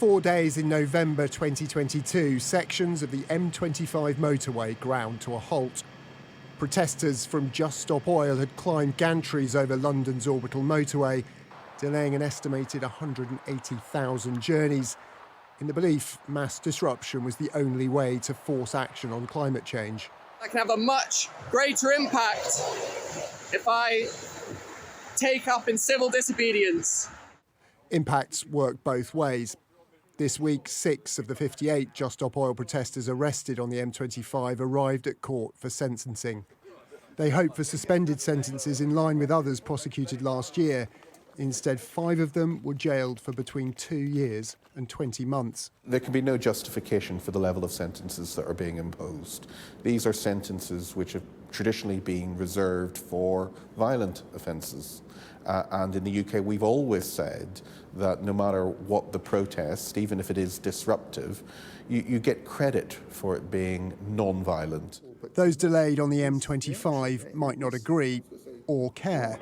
4 days in November 2022, sections of the M25 motorway ground to a halt. Protesters from Just Stop Oil had climbed gantries over London's orbital motorway, delaying an estimated 180,000 journeys, in the belief mass disruption was the only way to force action on climate change. I can have a much greater impact if I take up in civil disobedience. Impacts work both ways. This week, 6 of the 58 Just Stop Oil protesters arrested on the M25 arrived at court for sentencing. They hope for suspended sentences in line with others prosecuted last year. Instead, 5 of them were jailed for between 2 years and 20 months. There can be no justification for the level of sentences that are being imposed. These are sentences which have traditionally been reserved for violent offences. And in the UK, we've always said that no matter what the protest, even if it is disruptive, you get credit for it being non-violent. Those delayed on the M25 might not agree or care.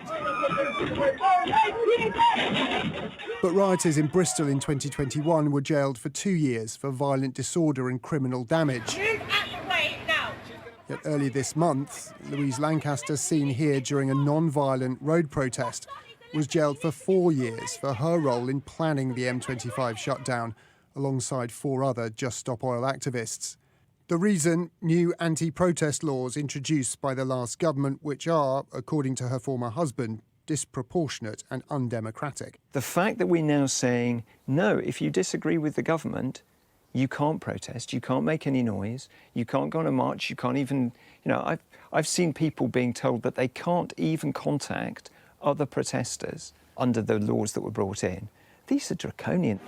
But rioters in Bristol in 2021 were jailed for 2 years for violent disorder and criminal damage. Yet earlier this month, Louise Lancaster, seen here during a non-violent road protest, was jailed for 4 years for her role in planning the M25 shutdown, alongside 4 other Just Stop Oil activists. The reason? New anti-protest laws introduced by the last government, which are, according to her former husband, disproportionate and undemocratic. The fact that we're now saying, no, if you disagree with the government, you can't protest, you can't make any noise, you can't go on a march, you can't even, I've seen people being told that they can't even contact other protesters under the laws that were brought in. These are draconian.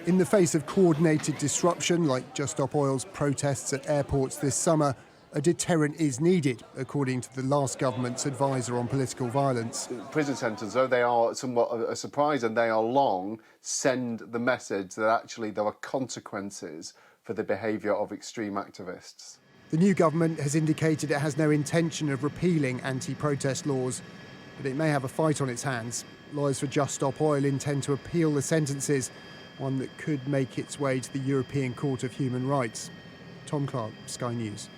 In the face of coordinated disruption, like Just Stop Oil's protests at airports this summer, a deterrent is needed, according to the last government's advisor on political violence. Prison sentences, though they are somewhat a surprise and they are long, send the message that actually there are consequences for the behaviour of extreme activists. The new government has indicated it has no intention of repealing anti-protest laws, but it may have a fight on its hands. Lawyers for Just Stop Oil intend to appeal the sentences, one that could make its way to the European Court of Human Rights. Tom Clark, Sky News.